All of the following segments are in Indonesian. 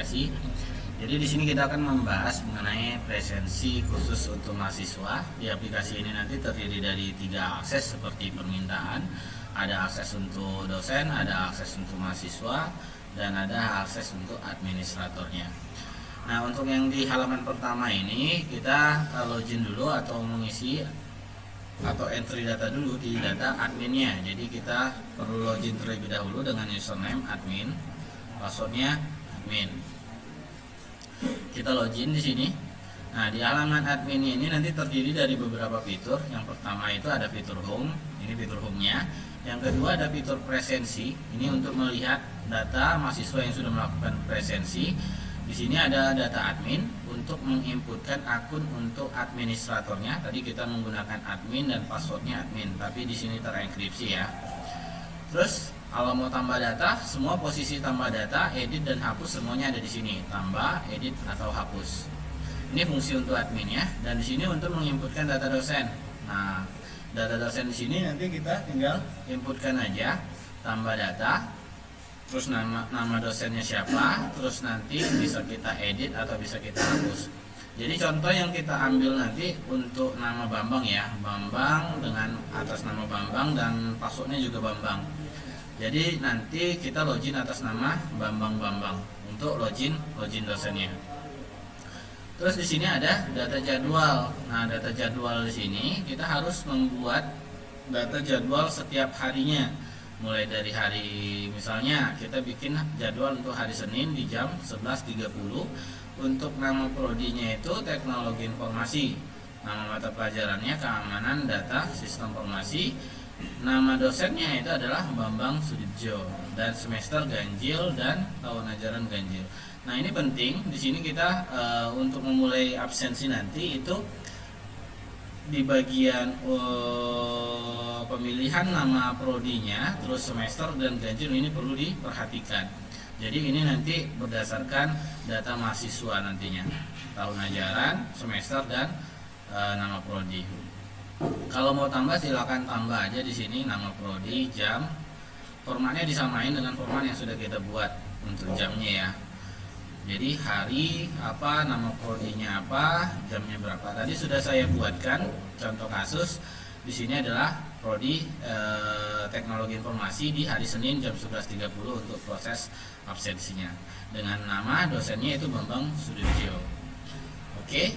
aplikasi. Jadi di sini kita akan membahas mengenai presensi khusus untuk mahasiswa. Di aplikasi ini nanti terdiri dari 3 akses seperti permintaan, ada akses untuk dosen, ada akses untuk mahasiswa, dan ada akses untuk administratornya. Nah, untuk yang di halaman pertama ini kita login dulu atau mengisi atau entry data dulu di data adminnya. Jadi kita perlu login terlebih dahulu dengan username admin, passwordnya admin. Kita login di sini. Nah, di halaman admin ini nanti terdiri dari beberapa fitur. Yang pertama itu ada fitur home, ini fitur home-nya. Yang kedua ada fitur presensi, ini untuk melihat data mahasiswa yang sudah melakukan presensi. Di sini ada data admin untuk menginputkan akun untuk administratornya. Tadi kita menggunakan admin dan passwordnya admin, tapi di sini terenkripsi ya. Terus kalau mau tambah data, semua posisi tambah data, edit dan hapus semuanya ada di sini. Tambah, edit atau hapus. Ini fungsi untuk admin ya. Dan di sini untuk menginputkan data dosen. Nah, data dosen di sini nanti kita tinggal inputkan aja, tambah data, terus nama dosennya siapa, terus nanti bisa kita edit atau bisa kita hapus. Jadi contoh yang kita ambil nanti untuk nama Bambang ya, Bambang dengan atas nama Bambang dan passwordnya juga Bambang. Jadi nanti kita login atas nama Bambang untuk login dosennya. Terus di sini ada data jadwal. Nah, data jadwal di sini kita harus membuat data jadwal setiap harinya. Mulai dari hari, misalnya kita bikin jadwal untuk hari Senin di jam 11.30. Untuk nama prodinya itu teknologi informasi. Nama mata pelajarannya keamanan data sistem informasi. Nama dosennya itu adalah Bambang Sudibjo dan semester ganjil dan tahun ajaran ganjil. Nah, ini penting di sini kita untuk memulai absensi nanti itu di bagian pemilihan nama prodinya, terus semester dan ganjil ini perlu diperhatikan. Jadi ini nanti berdasarkan data mahasiswa nantinya, tahun ajaran, semester dan nama prodi. Kalau mau tambah silakan tambah aja di sini nama prodi, jam. Formatnya disamain dengan format yang sudah kita buat untuk jamnya ya. Jadi hari apa, nama prodinya apa, jamnya berapa. Tadi sudah saya buatkan contoh kasus. Di sini adalah prodi teknologi informasi di hari Senin jam 11.30 untuk proses absensinya. Dengan nama dosennya itu Bambang Sudibjo. Oke.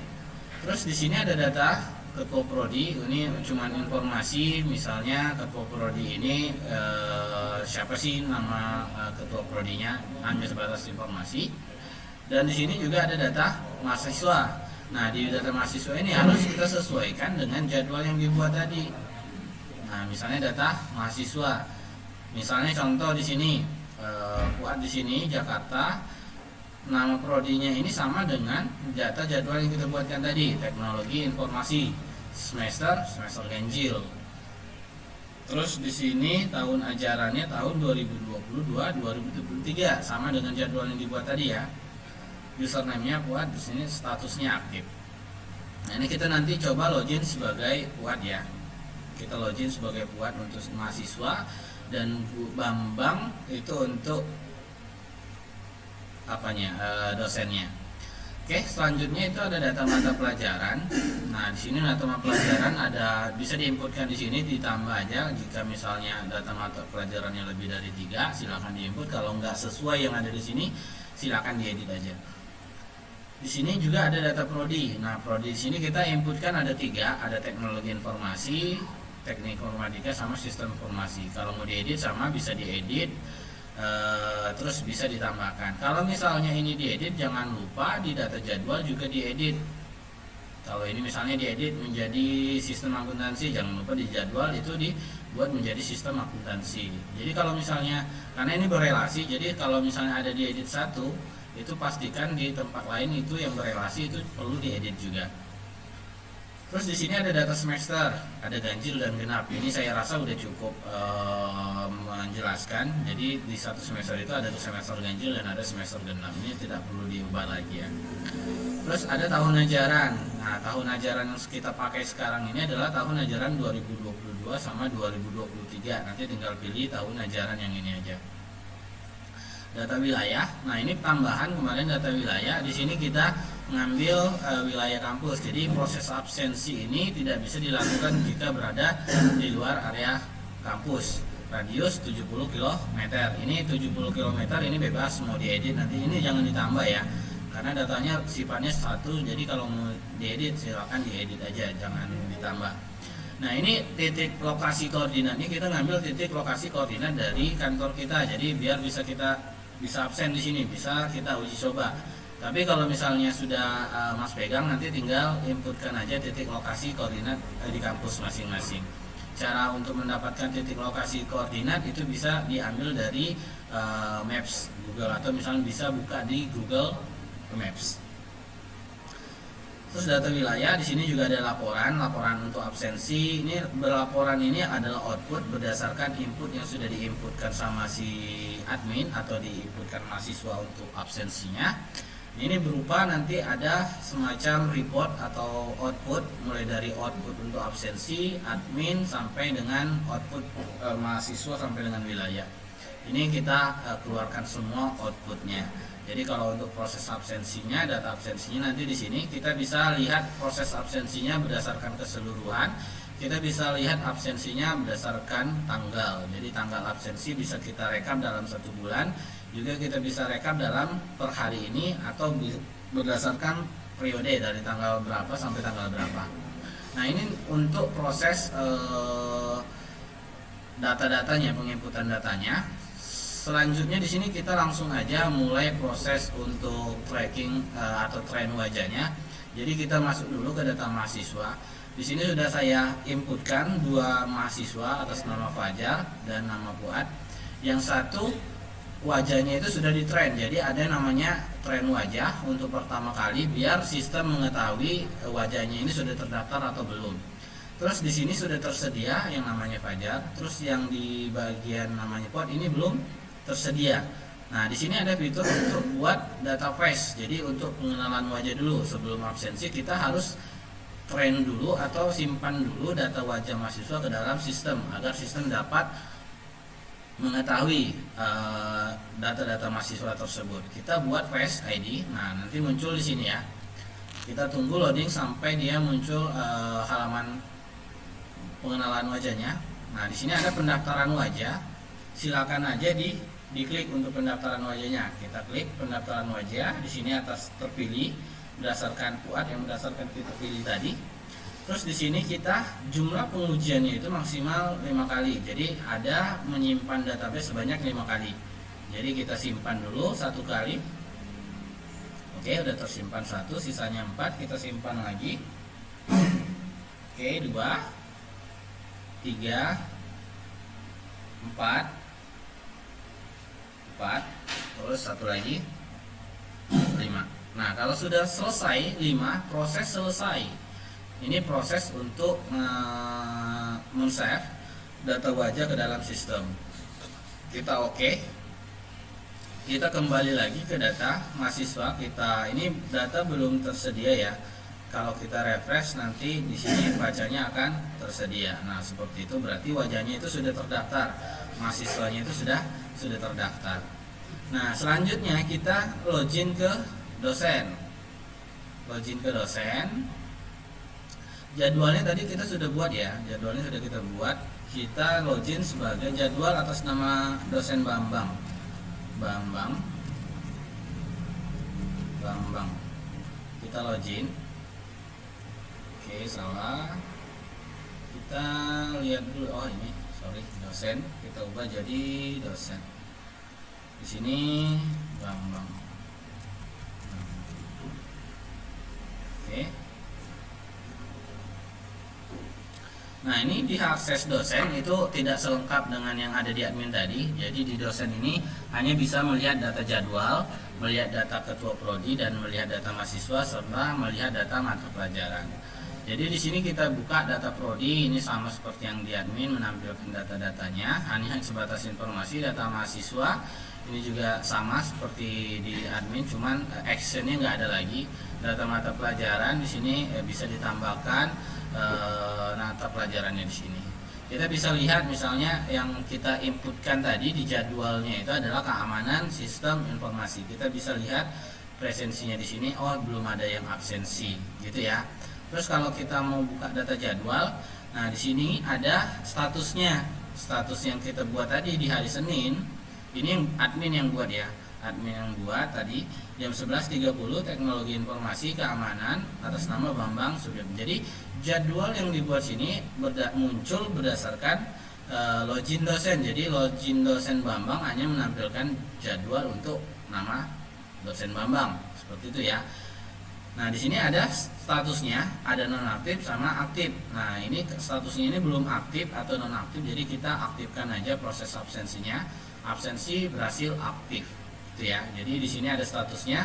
Terus di sini ada data ketua prodi, ini cuma informasi, misalnya ketua prodi ini siapa sih nama ketua prodinya, hanya sebatas informasi. Dan di sini juga ada data mahasiswa. Nah, di data mahasiswa ini harus kita sesuaikan dengan jadwal yang dibuat tadi. Nah, misalnya data mahasiswa, misalnya contoh di sini buat di sini Jakarta, nama prodinya ini sama dengan data jadwal yang kita buatkan tadi, teknologi informasi semester ganjil. Terus di sini tahun ajarannya tahun 2022-2023 sama dengan jadwal yang dibuat tadi ya. Username-nya Puad, di sini statusnya aktif. Nah, ini kita nanti coba login sebagai Puad ya. Kita login sebagai Puad untuk mahasiswa dan Bambang itu untuk dosennya. Oke, selanjutnya itu ada data mata pelajaran. Nah, di sini data mata pelajaran ada bisa diinputkan di sini, ditambah aja jika misalnya data mata pelajarannya lebih dari 3, silakan diinput. Kalau nggak sesuai yang ada di sini, silakan diedit aja. Di sini juga ada data prodi. Nah, prodi di sini kita inputkan ada 3, ada teknologi informasi, teknik informatika sama sistem informasi. Kalau mau diedit sama bisa diedit. Terus bisa ditambahkan. Kalau misalnya ini diedit, jangan lupa di data jadwal juga diedit. Kalau ini misalnya diedit menjadi sistem akuntansi, jangan lupa di jadwal itu dibuat menjadi sistem akuntansi. Jadi kalau misalnya, karena ini berelasi, jadi kalau misalnya ada diedit satu, itu pastikan di tempat lain itu yang berelasi itu perlu diedit juga. Terus di sini ada data semester, ada ganjil dan genap. Ini saya rasa udah cukup menjelaskan. Jadi di satu semester itu ada semester ganjil dan ada semester genap. Ini tidak perlu diubah lagi ya. Terus ada tahun ajaran. Nah, tahun ajaran yang kita pakai sekarang ini adalah tahun ajaran 2022 sama 2023. Nanti tinggal pilih tahun ajaran yang ini aja. data wilayah. Nah, ini tambahan kemarin data wilayah. Di sini kita ngambil wilayah kampus. Jadi proses absensi ini tidak bisa dilakukan jika berada di luar area kampus. Radius 70 km. Ini 70 km ini bebas mau diedit nanti. Ini jangan ditambah ya. Karena datanya sifatnya satu. Jadi kalau mau diedit silakan diedit aja, jangan ditambah. Nah, ini titik lokasi koordinatnya, kita ngambil titik lokasi koordinat dari kantor kita. Jadi biar bisa absen di sini, bisa kita uji coba. Tapi kalau misalnya sudah Mas pegang, nanti tinggal inputkan aja titik lokasi koordinat di kampus masing-masing. Cara untuk mendapatkan titik lokasi koordinat itu bisa diambil dari Maps Google, atau misalnya bisa buka di Google Maps. Terus data wilayah, di sini juga ada laporan untuk absensi. Ini berlaporan ini adalah output berdasarkan input yang sudah diinputkan sama si admin atau diinputkan mahasiswa untuk absensinya. Ini berupa nanti ada semacam report atau output, mulai dari output untuk absensi, admin, sampai dengan output mahasiswa sampai dengan wilayah. Ini kita keluarkan semua outputnya. Jadi kalau untuk proses absensinya, data absensinya nanti di sini kita bisa lihat proses absensinya berdasarkan keseluruhan. Kita bisa lihat absensinya berdasarkan tanggal. Jadi tanggal absensi bisa kita rekap dalam 1 bulan. Juga kita bisa rekap dalam per hari ini atau berdasarkan periode dari tanggal berapa sampai tanggal berapa. Nah, ini untuk proses data-datanya, penginputan datanya. Selanjutnya di sini kita langsung aja mulai proses untuk tracking atau tren wajahnya. Jadi kita masuk dulu ke data mahasiswa. Di sini sudah saya inputkan 2 mahasiswa atas nama Fajar dan nama Fuad. Yang satu wajahnya itu sudah di tren. Jadi ada namanya tren wajah untuk pertama kali biar sistem mengetahui wajahnya ini sudah terdaftar atau belum. Terus di sini sudah tersedia yang namanya Fajar. Terus yang di bagian namanya Fuad ini belum tersedia. Nah, di sini ada fitur untuk buat data face. Jadi untuk pengenalan wajah dulu sebelum absensi kita harus train dulu atau simpan dulu data wajah mahasiswa ke dalam sistem agar sistem dapat mengetahui data-data mahasiswa tersebut. Kita buat face ID. Nah, nanti muncul di sini ya. Kita tunggu loading sampai dia muncul halaman pengenalan wajahnya. Nah, di sini ada pendaftaran wajah. Silakan aja diklik untuk pendaftaran wajahnya. Kita klik pendaftaran wajah. Di sini atas terpilih berdasarkan Fuad yang berdasarkan terpilih tadi. Terus di sini kita jumlah pengujiannya itu maksimal 5 kali. Jadi ada menyimpan database sebanyak 5 kali. Jadi kita simpan dulu 1 kali. Oke, udah tersimpan 1, sisanya 4, kita simpan lagi. Oke, 2, 3, 4, terus 1 lagi 5. Nah, kalau sudah selesai 5, proses selesai. Ini proses untuk men-save data wajah ke dalam sistem. Kita oke. Kita kembali lagi ke data mahasiswa kita. Ini data belum tersedia ya. Kalau kita refresh nanti di sini bacanya akan tersedia. Nah, seperti itu berarti wajahnya itu sudah terdaftar. Mahasiswanya itu sudah terdaftar. Nah, selanjutnya kita login ke dosen. Jadwalnya tadi kita sudah buat ya. Kita login sebagai jadwal atas nama dosen Bambang. Kita login. Oke, salah. Kita lihat dulu. Oh, ini dosen. Kita ubah jadi dosen. Di sini Bambang. Oke. Nah, ini di akses dosen itu tidak selengkap dengan yang ada di admin tadi. Jadi di dosen ini hanya bisa melihat data jadwal, melihat data ketua prodi, dan melihat data mahasiswa serta melihat data mata pelajaran. Jadi di sini kita buka data prodi, ini sama seperti yang di admin menampilkan data-datanya, hanya sebatas informasi. Data mahasiswa ini juga sama seperti di admin, cuman actionnya nggak ada lagi. Data mata pelajaran di sini bisa ditambahkan mata pelajarannya di sini. Kita bisa lihat misalnya yang kita inputkan tadi di jadwalnya itu adalah keamanan sistem informasi. Kita bisa lihat presensinya di sini, oh belum ada yang absensi, gitu ya. Terus kalau kita mau buka data jadwal, nah di sini ada statusnya. Status yang kita buat tadi di hari Senin, ini admin yang buat ya. Admin yang buat tadi jam 11.30 teknologi informasi keamanan atas nama Bambang Subyam. Jadi jadwal yang dibuat sini muncul berdasarkan login dosen. Jadi login dosen Bambang hanya menampilkan jadwal untuk nama dosen Bambang, seperti itu ya. Nah, di sini ada statusnya, ada nonaktif sama aktif. Nah, ini statusnya ini belum aktif atau nonaktif, jadi kita aktifkan aja proses absensinya. Absensi berhasil aktif, gitu ya. Jadi di sini ada statusnya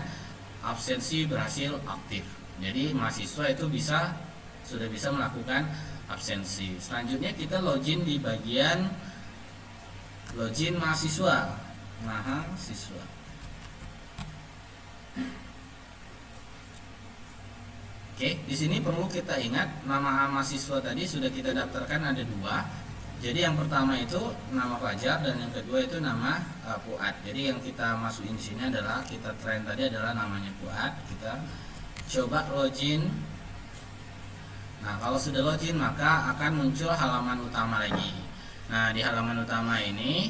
absensi berhasil aktif. Jadi mahasiswa itu sudah bisa melakukan absensi. Selanjutnya kita login di bagian login mahasiswa. Mahasiswa. Oke, di sini perlu kita ingat nama mahasiswa tadi sudah kita daftarkan ada 2. Jadi yang pertama itu nama Fajar dan yang kedua itu nama Fuad. Jadi yang kita masukin di sini adalah kita tren tadi adalah namanya Fuad. Kita coba login. Nah, kalau sudah login maka akan muncul halaman utama lagi. Nah, di halaman utama ini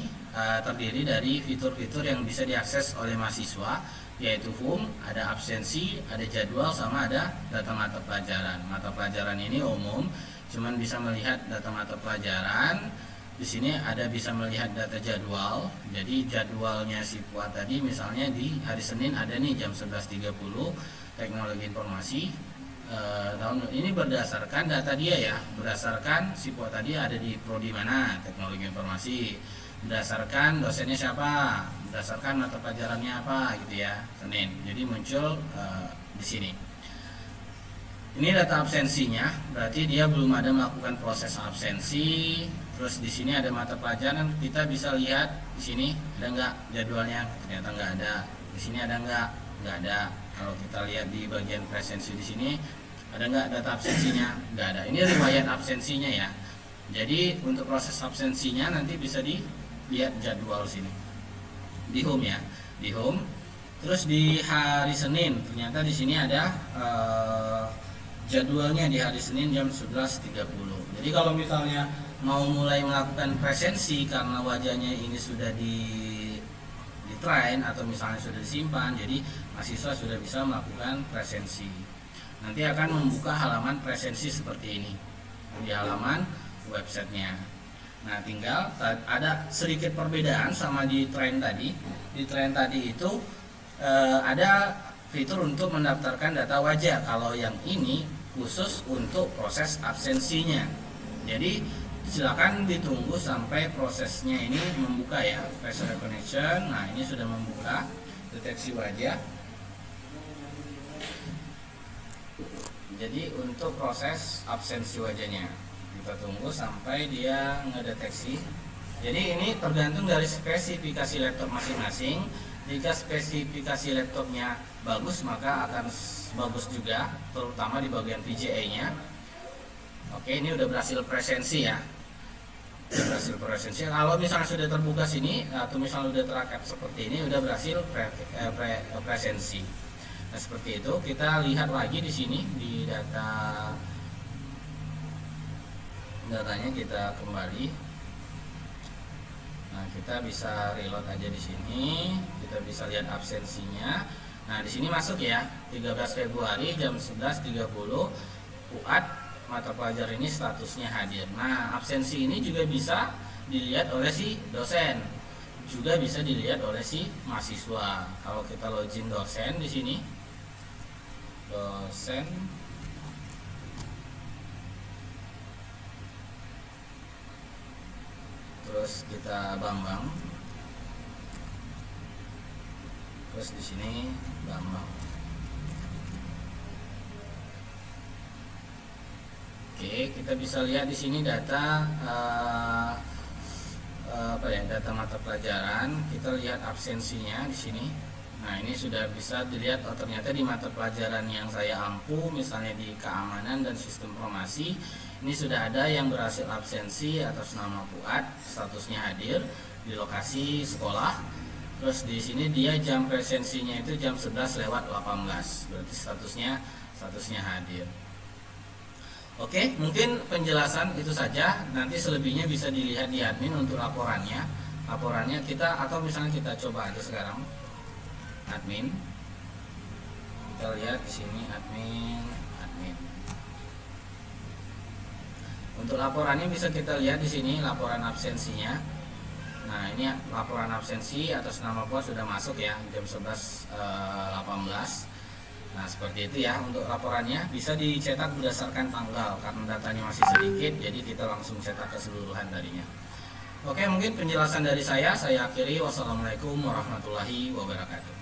terdiri dari fitur-fitur yang bisa diakses oleh mahasiswa, yaitu home, ada absensi, ada jadwal, sama ada data mata pelajaran. Mata pelajaran ini umum, cuman bisa melihat data mata pelajaran. Di sini ada bisa melihat data jadwal. Jadi jadwalnya si Fuad tadi misalnya di hari Senin ada nih jam 11.30 teknologi informasi. Tahun ini berdasarkan data dia ya, berdasarkan si Fuad tadi ada di prodi mana teknologi informasi, berdasarkan dosennya siapa, berdasarkan mata pelajarannya apa, gitu ya, Senin. Jadi muncul di sini. Ini data absensinya, berarti dia belum ada melakukan proses absensi. Terus di sini ada mata pelajaran, kita bisa lihat di sini ada nggak jadwalnya, ternyata nggak ada. Di sini ada nggak ada. Kalau kita lihat di bagian presensi di sini ada nggak data absensinya, nggak ada. Ini riwayat absensinya ya. Jadi untuk proses absensinya nanti bisa dilihat jadwal sini di home ya, di home. Terus di hari Senin ternyata di sini ada jadwalnya di hari Senin jam 11.30. Jadi kalau misalnya mau mulai melakukan presensi karena wajahnya ini sudah di train atau misalnya sudah disimpan, jadi mahasiswa sudah bisa melakukan presensi. Nanti akan membuka halaman presensi seperti ini di halaman websitenya. Nah, tinggal ada sedikit perbedaan sama di train tadi. Di train tadi itu ada fitur untuk mendaftarkan data wajah. Kalau yang ini khusus untuk proses absensinya. Jadi silakan ditunggu sampai prosesnya ini membuka ya, face recognition. Nah, ini sudah membuka deteksi wajah. Jadi untuk proses absensi wajahnya kita tunggu sampai dia ngedeteksi. Jadi ini tergantung dari spesifikasi laptop masing-masing. Jika spesifikasi laptopnya bagus maka akan bagus juga, terutama di bagian VGA-nya. Oke, ini udah berhasil presensi ya. Berhasil presensi. Kalau misalnya sudah terbuka sini atau misalnya sudah terakap seperti ini, udah berhasil presensi. Nah, seperti itu. Kita lihat lagi di sini di datanya kita kembali. Nah, kita bisa reload aja di sini. Kita bisa lihat absensinya. Nah, di sini masuk ya, 13 Februari jam 11.30 Fuad mata pelajaran ini statusnya hadir. Nah, absensi ini juga bisa dilihat oleh si dosen, juga bisa dilihat oleh si mahasiswa. Kalau kita login dosen di sini, dosen, terus kita Bambang, terus di sini Bambang. Oke, kita bisa lihat di sini data data mata pelajaran. Kita lihat absensinya di sini Nah, ini sudah bisa dilihat, oh ternyata di mata pelajaran yang saya ampu, misalnya di keamanan dan sistem informasi, ini sudah ada yang berhasil absensi atas nama Fuad, statusnya hadir di lokasi sekolah. Terus di sini dia jam presensinya itu jam 11:18, berarti statusnya hadir. Oke, mungkin penjelasan itu saja. Nanti selebihnya bisa dilihat di admin untuk laporannya. Laporannya kita, atau misalnya kita coba aja sekarang admin. Kita lihat di sini admin. Untuk laporannya bisa kita lihat di sini laporan absensinya. Nah, ini laporan absensi atas nama Fuad sudah masuk ya jam 11:18. Nah, seperti itu ya untuk laporannya. Bisa dicetak berdasarkan tanggal karena datanya masih sedikit, jadi kita langsung cetak keseluruhan tadinya. Oke, mungkin penjelasan dari saya akhiri. Wassalamualaikum warahmatullahi wabarakatuh.